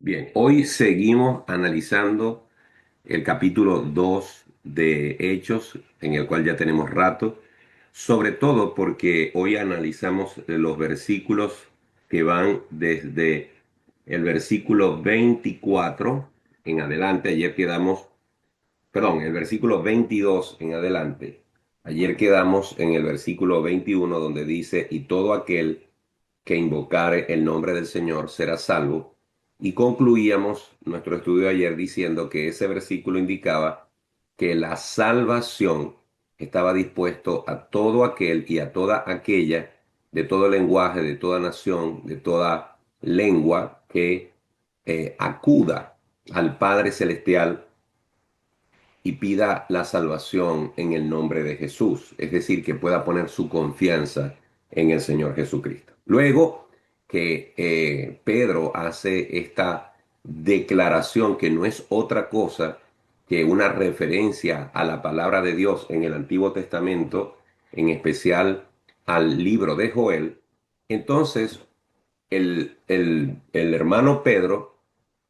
Bien, hoy seguimos analizando el capítulo 2 de Hechos, en el cual ya tenemos rato, sobre todo porque hoy analizamos los versículos que van desde el versículo 24 en adelante. Ayer quedamos, perdón, el versículo 22 en adelante. Ayer quedamos en el versículo 21 donde dice, y todo aquel que invocare el nombre del Señor será salvo. Y concluíamos nuestro estudio ayer diciendo que ese versículo indicaba que la salvación estaba dispuesto a todo aquel y a toda aquella, de todo lenguaje, de toda nación, de toda lengua, que acuda al Padre Celestial y pida la salvación en el nombre de Jesús, es decir, que pueda poner su confianza en el Señor Jesucristo. Luego que Pedro hace esta declaración que no es otra cosa que una referencia a la palabra de Dios en el Antiguo Testamento, en especial al libro de Joel, entonces el hermano Pedro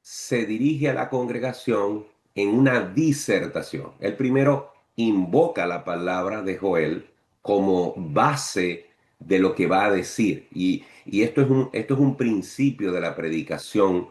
se dirige a la congregación en una disertación. El primero invoca la palabra de Joel como base de lo que va a decir. Y esto es un principio de la predicación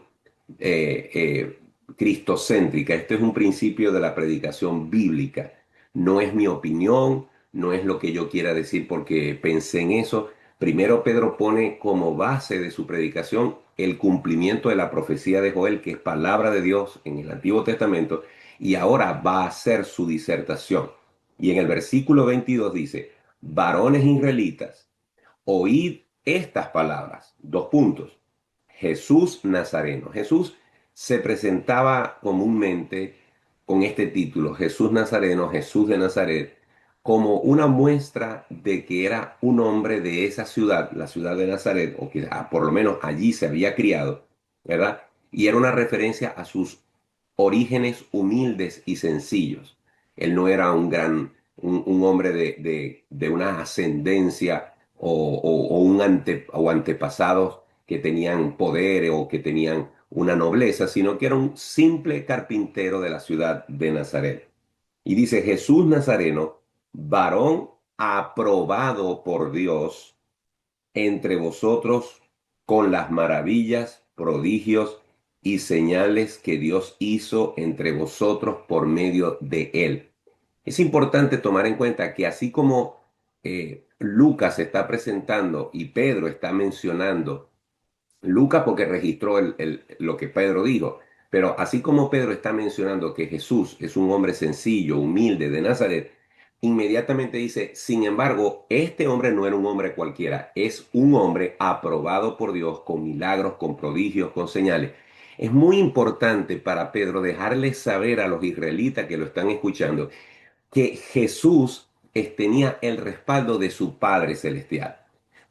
cristocéntrica. Este es un principio de la predicación bíblica. No es mi opinión, no es lo que yo quiera decir porque pensé en eso. Primero Pedro pone como base de su predicación el cumplimiento de la profecía de Joel, que es palabra de Dios en el Antiguo Testamento, y ahora va a hacer su disertación. Y en el versículo 22 dice, varones israelitas, oíd estas palabras. Dos puntos. Jesús Nazareno. Jesús se presentaba comúnmente con este título, Jesús Nazareno, Jesús de Nazaret, como una muestra de que era un hombre de esa ciudad, la ciudad de Nazaret, o que por lo menos allí se había criado, ¿verdad? Y era una referencia a sus orígenes humildes y sencillos. Él no era un hombre de una ascendencia o antepasados que tenían poder o que tenían una nobleza, sino que era un simple carpintero de la ciudad de Nazaret. Y dice Jesús Nazareno, varón aprobado por Dios entre vosotros con las maravillas, prodigios y señales que Dios hizo entre vosotros por medio de él. Es importante tomar en cuenta que así como Lucas está presentando y Pedro está mencionando, Lucas porque registró lo que Pedro dijo, pero así como Pedro está mencionando que Jesús es un hombre sencillo, humilde de Nazaret, inmediatamente dice, sin embargo, este hombre no era un hombre cualquiera, es un hombre aprobado por Dios con milagros, con prodigios, con señales. Es muy importante para Pedro dejarles saber a los israelitas que lo están escuchando que Jesús tenía el respaldo de su Padre Celestial.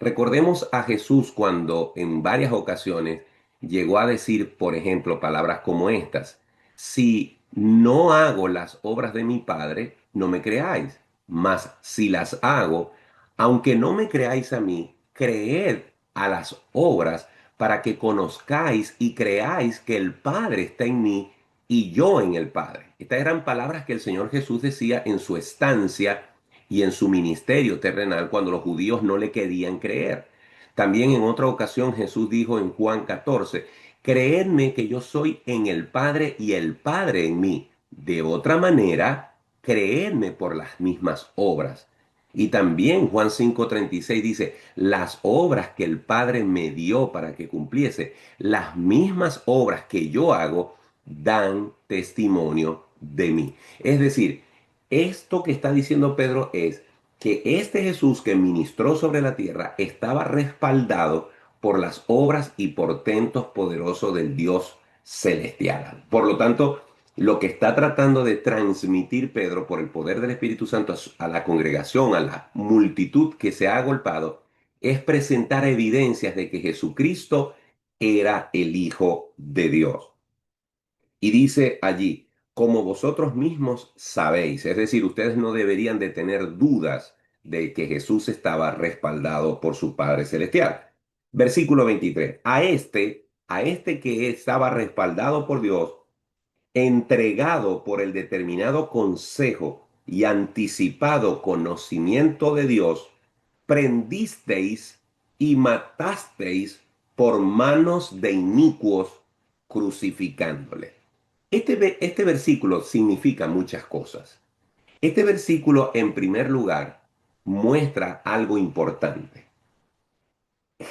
Recordemos a Jesús cuando en varias ocasiones llegó a decir, por ejemplo, palabras como estas: si no hago las obras de mi Padre, no me creáis, mas si las hago, aunque no me creáis a mí, creed a las obras para que conozcáis y creáis que el Padre está en mí y yo en el Padre. Estas eran palabras que el Señor Jesús decía en su estancia y en su ministerio terrenal cuando los judíos no le querían creer. También en otra ocasión Jesús dijo en Juan 14, creedme que yo soy en el Padre y el Padre en mí. De otra manera, creedme por las mismas obras. Y también Juan 5:36 dice, las obras que el Padre me dio para que cumpliese, las mismas obras que yo hago, dan testimonio de mí. Es decir, esto que está diciendo Pedro es que este Jesús que ministró sobre la tierra estaba respaldado por las obras y portentos poderosos del Dios celestial. Por lo tanto, lo que está tratando de transmitir Pedro por el poder del Espíritu Santo a la congregación, a la multitud que se ha agolpado, es presentar evidencias de que Jesucristo era el Hijo de Dios. Y dice allí, como vosotros mismos sabéis, es decir, ustedes no deberían de tener dudas de que Jesús estaba respaldado por su Padre Celestial. Versículo 23, a este a este que estaba respaldado por Dios, entregado por el determinado consejo y anticipado conocimiento de Dios, prendisteis y matasteis por manos de inicuos, crucificándole. Este versículo significa muchas cosas. Este versículo, en primer lugar, muestra algo importante.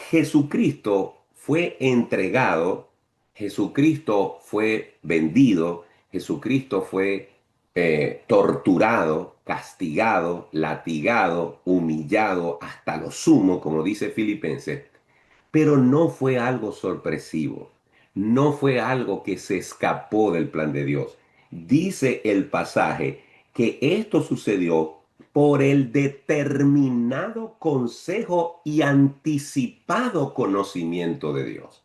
Jesucristo fue entregado, Jesucristo fue vendido, Jesucristo fue torturado, castigado, latigado, humillado hasta lo sumo, como dice Filipenses, pero no fue algo sorpresivo, no fue algo que se escapó del plan de Dios. Dice el pasaje que esto sucedió por el determinado consejo y anticipado conocimiento de Dios.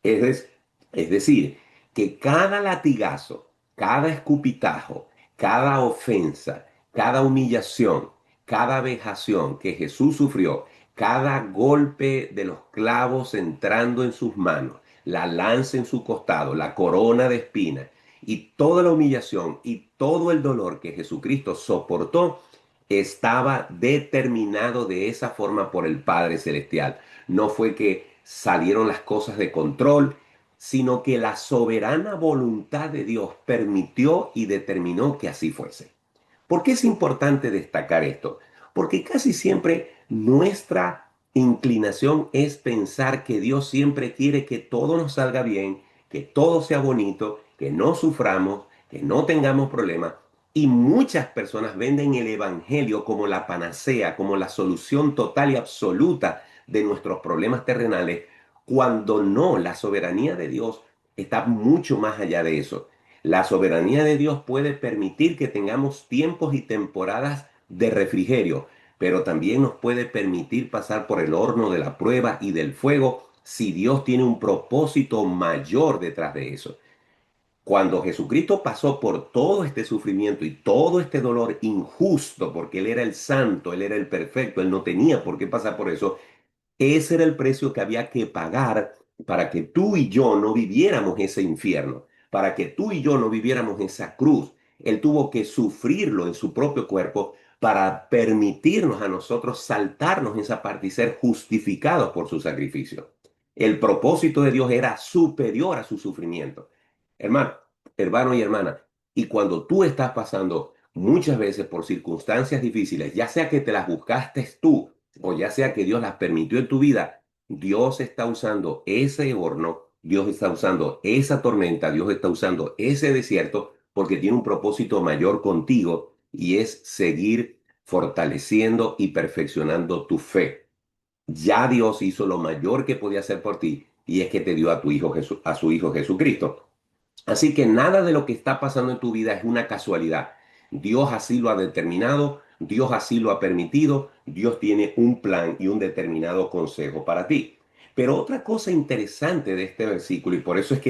Es, des- es decir, que cada latigazo, cada escupitajo, cada ofensa, cada humillación, cada vejación que Jesús sufrió, cada golpe de los clavos entrando en sus manos, la lanza en su costado, la corona de espinas y toda la humillación y todo el dolor que Jesucristo soportó, estaba determinado de esa forma por el Padre Celestial. No fue que salieron las cosas de control, sino que la soberana voluntad de Dios permitió y determinó que así fuese. ¿Por qué es importante destacar esto? Porque casi siempre nuestra inclinación es pensar que Dios siempre quiere que todo nos salga bien, que todo sea bonito, que no suframos, que no tengamos problemas. Y muchas personas venden el Evangelio como la panacea, como la solución total y absoluta de nuestros problemas terrenales, cuando no, la soberanía de Dios está mucho más allá de eso. La soberanía de Dios puede permitir que tengamos tiempos y temporadas de refrigerio, pero también nos puede permitir pasar por el horno de la prueba y del fuego si Dios tiene un propósito mayor detrás de eso. Cuando Jesucristo pasó por todo este sufrimiento y todo este dolor injusto, porque Él era el santo, Él era el perfecto, Él no tenía por qué pasar por eso, ese era el precio que había que pagar para que tú y yo no viviéramos ese infierno, para que tú y yo no viviéramos esa cruz. Él tuvo que sufrirlo en su propio cuerpo para permitirnos a nosotros saltarnos esa parte y ser justificados por su sacrificio. El propósito de Dios era superior a su sufrimiento. Hermano, hermano y hermana, y cuando tú estás pasando muchas veces por circunstancias difíciles, ya sea que te las buscaste tú, o ya sea que Dios las permitió en tu vida, Dios está usando ese horno, Dios está usando esa tormenta, Dios está usando ese desierto porque tiene un propósito mayor contigo y es seguir fortaleciendo y perfeccionando tu fe. Ya Dios hizo lo mayor que podía hacer por ti y es que te dio a tu hijo a su hijo Jesucristo. Así que nada de lo que está pasando en tu vida es una casualidad. Dios así lo ha determinado, Dios así lo ha permitido, Dios tiene un plan y un determinado consejo para ti. Pero otra cosa interesante de este versículo, y por eso es que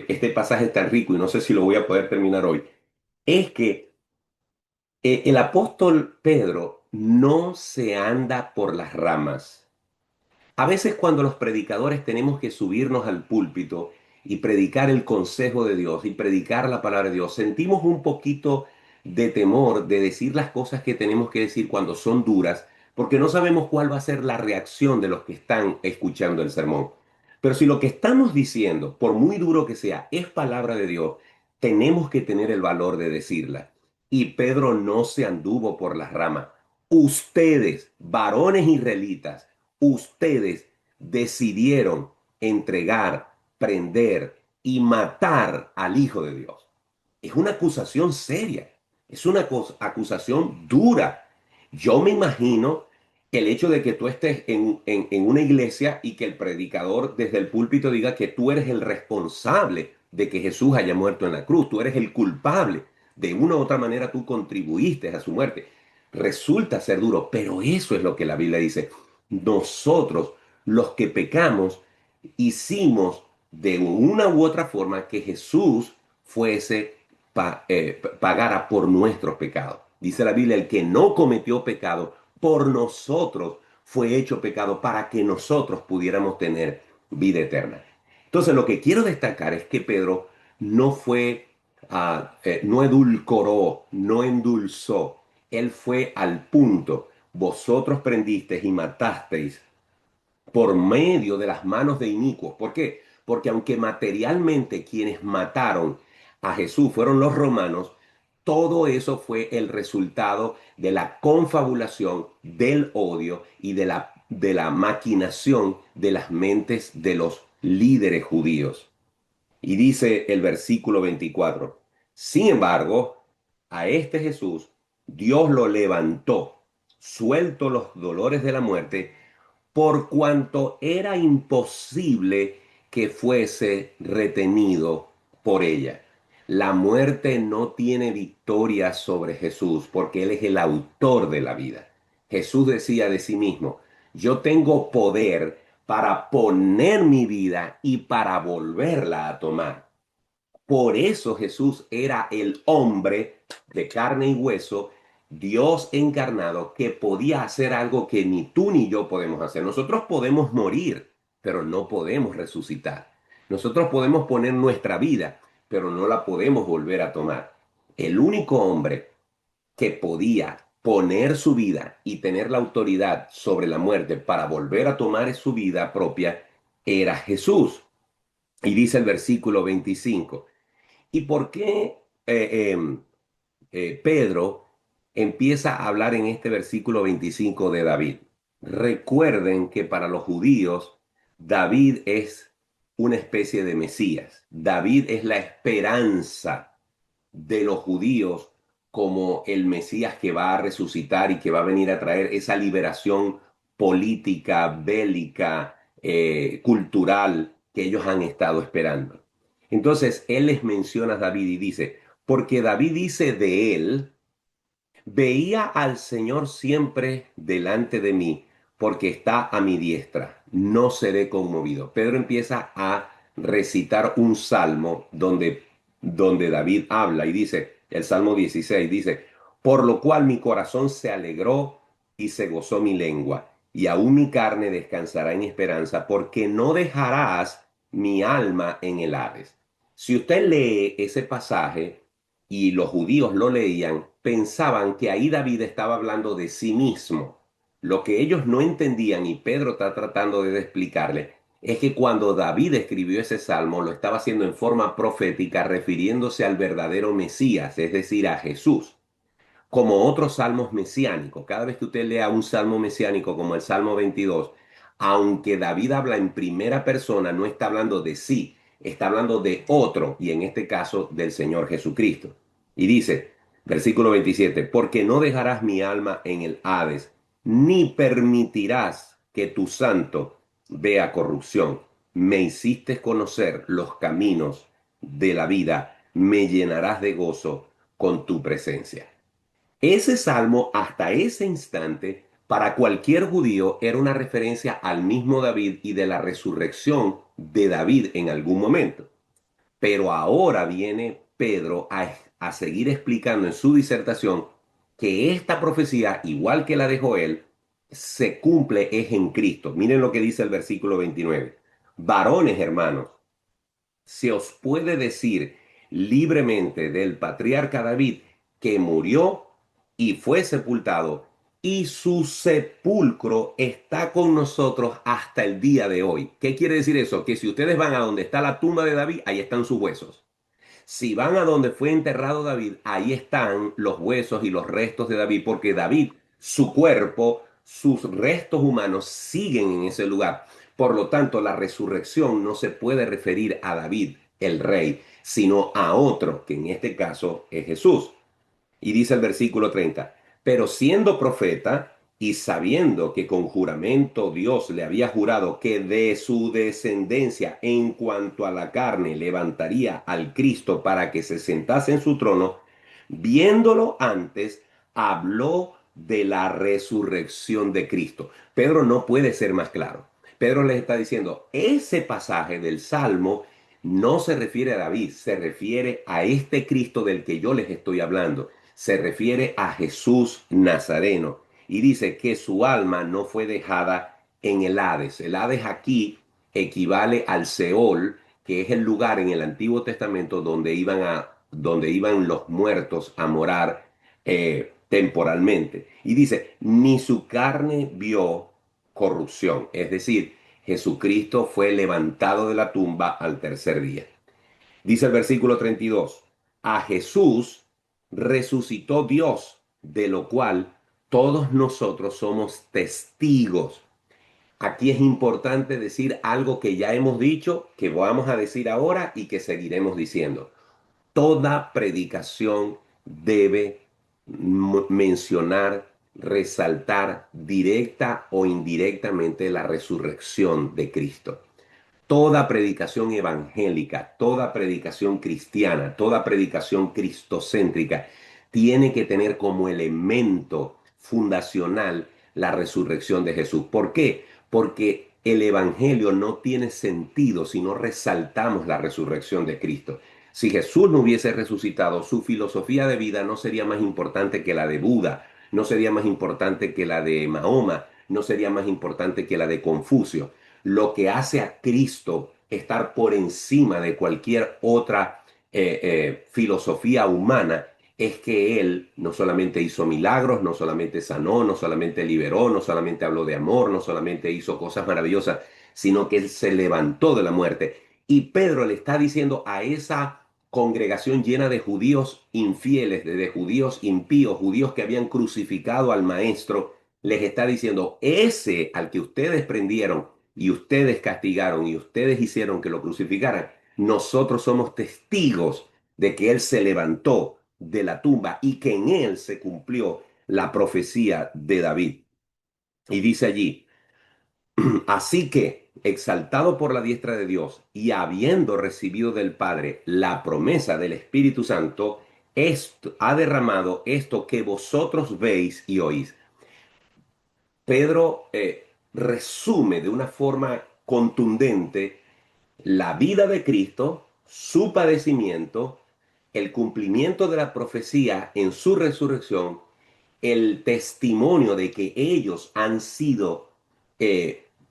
este pasaje es tan rico y no sé si lo voy a poder terminar hoy, es que el apóstol Pedro no se anda por las ramas. A veces cuando los predicadores tenemos que subirnos al púlpito y predicar el consejo de Dios y predicar la palabra de Dios, sentimos un poquito de temor de decir las cosas que tenemos que decir cuando son duras, porque no sabemos cuál va a ser la reacción de los que están escuchando el sermón. Pero si lo que estamos diciendo, por muy duro que sea, es palabra de Dios, tenemos que tener el valor de decirla. Y Pedro no se anduvo por las ramas. Ustedes, varones israelitas, ustedes decidieron entregar, prender y matar al Hijo de Dios. Es una acusación seria, es una acusación dura. Yo me imagino el hecho de que tú estés en una iglesia y que el predicador desde el púlpito diga que tú eres el responsable de que Jesús haya muerto en la cruz, tú eres el culpable, de una u otra manera tú contribuiste a su muerte. Resulta ser duro, pero eso es lo que la Biblia dice. Nosotros, los que pecamos, hicimos de una u otra forma que Jesús fuese pagara por nuestros pecados. Dice la Biblia, el que no cometió pecado, por nosotros fue hecho pecado para que nosotros pudiéramos tener vida eterna. Entonces, lo que quiero destacar es que Pedro no fue, no edulcoró, no endulzó. Él fue al punto. Vosotros prendisteis y matasteis por medio de las manos de inicuos. ¿Por qué? Porque aunque materialmente quienes mataron a Jesús fueron los romanos, todo eso fue el resultado de la confabulación, del odio y de la maquinación de las mentes de los líderes judíos. Y dice el versículo 24, sin embargo, a este Jesús Dios lo levantó, suelto los dolores de la muerte, por cuanto era imposible que fuese retenido por ella. La muerte no tiene victoria sobre Jesús porque Él es el autor de la vida. Jesús decía de sí mismo, yo tengo poder para poner mi vida y para volverla a tomar. Por eso Jesús era el hombre de carne y hueso, Dios encarnado, que podía hacer algo que ni tú ni yo podemos hacer. Nosotros podemos morir, pero no podemos resucitar. Nosotros podemos poner nuestra vida, pero no la podemos volver a tomar. El único hombre que podía poner su vida y tener la autoridad sobre la muerte para volver a tomar su vida propia era Jesús. Y dice el versículo 25. ¿Y por qué Pedro empieza a hablar en este versículo 25 de David? Recuerden que para los judíos David es una especie de Mesías. David es la esperanza de los judíos como el Mesías que va a resucitar y que va a venir a traer esa liberación política, bélica, cultural que ellos han estado esperando. Entonces, él les menciona a David y dice, porque David dice de él, veía al Señor siempre delante de mí, porque está a mi diestra, no seré conmovido. Pedro empieza a recitar un salmo donde David habla y dice, el Salmo 16 dice, por lo cual mi corazón se alegró y se gozó mi lengua, y aún mi carne descansará en esperanza, porque no dejarás mi alma en el Hades. Si usted lee ese pasaje, y los judíos lo leían, pensaban que ahí David estaba hablando de sí mismo. Lo que ellos no entendían, y Pedro está tratando de explicarle, es que cuando David escribió ese salmo, lo estaba haciendo en forma profética, refiriéndose al verdadero Mesías, es decir, a Jesús, como otros salmos mesiánicos. Cada vez que usted lea un salmo mesiánico como el Salmo 22, aunque David habla en primera persona, no está hablando de sí, está hablando de otro, y en este caso del Señor Jesucristo. Y dice, versículo 27, porque no dejarás mi alma en el Hades, ni permitirás que tu santo vea corrupción. Me hiciste conocer los caminos de la vida, me llenarás de gozo con tu presencia. Ese salmo, hasta ese instante, para cualquier judío era una referencia al mismo David y de la resurrección de David en algún momento. Pero ahora viene Pedro a seguir explicando en su disertación que esta profecía, igual que la de Joel, se cumple es en Cristo. Miren lo que dice el versículo 29. Varones hermanos, se os puede decir libremente del patriarca David que murió y fue sepultado, y su sepulcro está con nosotros hasta el día de hoy. ¿Qué quiere decir eso? Que si ustedes van a donde está la tumba de David, ahí están sus huesos. Si van a donde fue enterrado David, ahí están los huesos y los restos de David, porque David, su cuerpo, sus restos humanos siguen en ese lugar. Por lo tanto, la resurrección no se puede referir a David, el rey, sino a otro, que en este caso es Jesús. Y dice el versículo 30, pero siendo profeta y sabiendo que con juramento Dios le había jurado que de su descendencia en cuanto a la carne levantaría al Cristo para que se sentase en su trono, viéndolo antes, habló de la resurrección de Cristo. Pedro no puede ser más claro. Pedro les está diciendo, ese pasaje del Salmo no se refiere a David, se refiere a este Cristo del que yo les estoy hablando, se refiere a Jesús Nazareno y dice que su alma no fue dejada en el Hades. El Hades aquí equivale al Seol que es el lugar en el Antiguo Testamento donde iban los muertos a morar temporalmente. Y dice, ni su carne vio corrupción. Es decir, Jesucristo fue levantado de la tumba al tercer día. Dice el versículo 32, a Jesús resucitó Dios, de lo cual todos nosotros somos testigos. Aquí es importante decir algo que ya hemos dicho, que vamos a decir ahora y que seguiremos diciendo. Toda predicación debe mencionar, resaltar directa o indirectamente la resurrección de Cristo. Toda predicación evangélica, toda predicación cristiana, toda predicación cristocéntrica tiene que tener como elemento fundacional la resurrección de Jesús. ¿Por qué? Porque el evangelio no tiene sentido si no resaltamos la resurrección de Cristo. Si Jesús no hubiese resucitado, su filosofía de vida no sería más importante que la de Buda, no sería más importante que la de Mahoma, no sería más importante que la de Confucio. Lo que hace a Cristo estar por encima de cualquier otra filosofía humana es que Él no solamente hizo milagros, no solamente sanó, no solamente liberó, no solamente habló de amor, no solamente hizo cosas maravillosas, sino que Él se levantó de la muerte. Y Pedro le está diciendo a esa congregación llena de judíos infieles, de judíos impíos, judíos que habían crucificado al Maestro, les está diciendo, ese al que ustedes prendieron y ustedes castigaron y ustedes hicieron que lo crucificaran, nosotros somos testigos de que Él se levantó de la tumba y que en Él se cumplió la profecía de David. Y dice allí, así que, exaltado por la diestra de Dios y habiendo recibido del Padre la promesa del Espíritu Santo, esto, ha derramado esto que vosotros veis y oís. Pedro resume de una forma contundente la vida de Cristo, su padecimiento, el cumplimiento de la profecía en su resurrección, el testimonio de que ellos han sido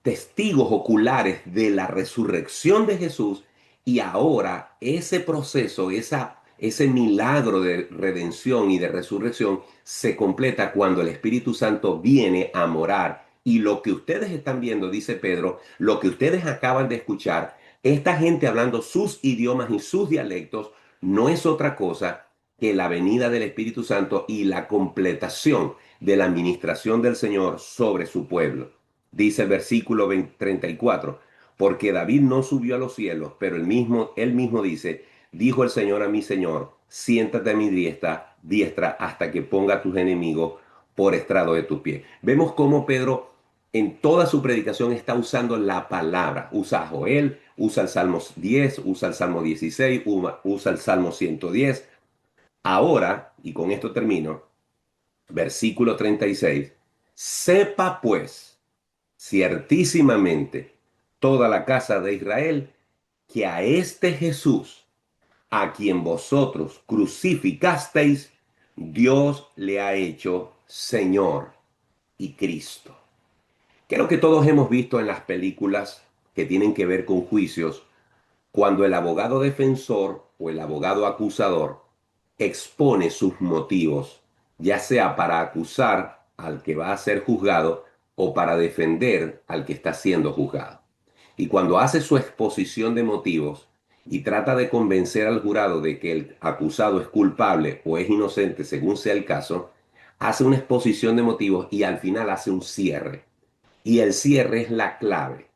testigos oculares de la resurrección de Jesús y ahora ese proceso, ese milagro de redención y de resurrección se completa cuando el Espíritu Santo viene a morar. Y lo que ustedes están viendo, dice Pedro, lo que ustedes acaban de escuchar, esta gente hablando sus idiomas y sus dialectos, no es otra cosa que la venida del Espíritu Santo y la completación de la administración del Señor sobre su pueblo. Dice el versículo 34, porque David no subió a los cielos, pero él mismo dice, dijo el Señor a mi Señor, siéntate a mi diestra hasta que ponga a tus enemigos por estrado de tus pies. Vemos cómo Pedro en toda su predicación está usando la palabra. Usa a Joel, usa el Salmo 10, usa el Salmo 16, usa el Salmo 110. Ahora, y con esto termino, versículo 36, sepa pues ciertísimamente toda la casa de Israel que a este Jesús, a quien vosotros crucificasteis, Dios le ha hecho Señor y Cristo. Creo que todos hemos visto en las películas que tienen que ver con juicios, cuando el abogado defensor o el abogado acusador expone sus motivos, ya sea para acusar al que va a ser juzgado o para defender al que está siendo juzgado. Y cuando hace su exposición de motivos y trata de convencer al jurado de que el acusado es culpable o es inocente según sea el caso, hace una exposición de motivos y al final hace un cierre. Y el cierre es la clave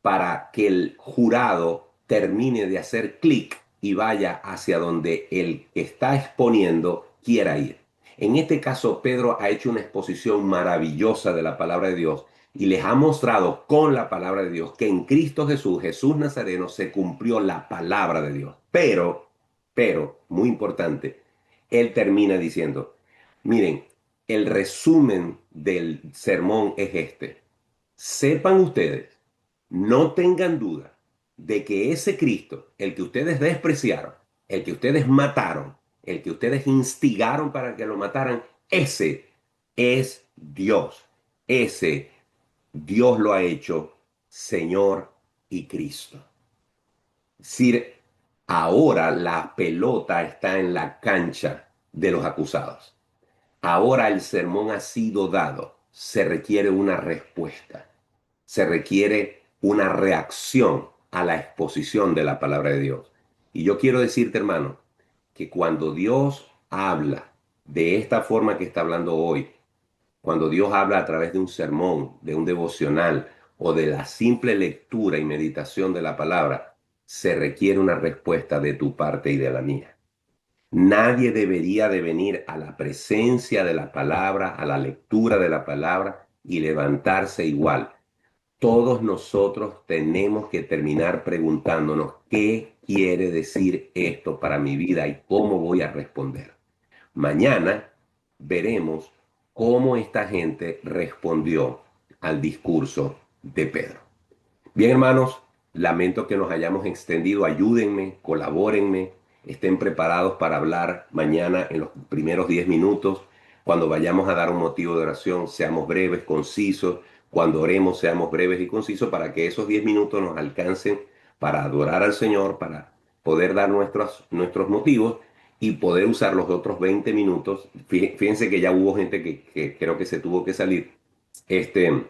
para que el jurado termine de hacer clic y vaya hacia donde el que está exponiendo quiera ir. En este caso, Pedro ha hecho una exposición maravillosa de la palabra de Dios y les ha mostrado con la palabra de Dios que en Cristo Jesús, Jesús Nazareno, se cumplió la palabra de Dios. Muy importante, él termina diciendo, miren, el resumen del sermón es este. Sepan ustedes, no tengan duda de que ese Cristo, el que ustedes despreciaron, el que ustedes mataron, el que ustedes instigaron para que lo mataran, ese es Dios. Ese Dios lo ha hecho Señor y Cristo. decir, ahora la pelota está en la cancha de los acusados. Ahora el sermón ha sido dado. Se requiere una respuesta. Se requiere una reacción a la exposición de la palabra de Dios. Y yo quiero decirte, hermano, que cuando Dios habla de esta forma que está hablando hoy, cuando Dios habla a través de un sermón, de un devocional o de la simple lectura y meditación de la palabra, se requiere una respuesta de tu parte y de la mía. Nadie debería de venir a la presencia de la palabra, a la lectura de la palabra y levantarse igual. Todos nosotros tenemos que terminar preguntándonos qué quiere decir esto para mi vida y cómo voy a responder. Mañana veremos cómo esta gente respondió al discurso de Pedro. Bien, hermanos, lamento que nos hayamos extendido. Ayúdenme, colabórenme, estén preparados para hablar mañana en los primeros 10 minutos. Cuando vayamos a dar un motivo de oración, seamos breves, concisos. Cuando oremos, seamos breves y concisos para que esos 10 minutos nos alcancen para adorar al Señor, para poder dar nuestros motivos y poder usar los otros 20 minutos. Fíjense que ya hubo gente que creo que se tuvo que salir. Este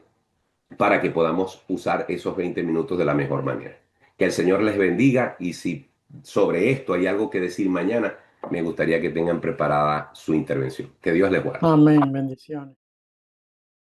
para que podamos usar esos 20 minutos de la mejor manera. Que el Señor les bendiga y si sobre esto hay algo que decir mañana, me gustaría que tengan preparada su intervención. Que Dios les guarde. Amén, bendiciones.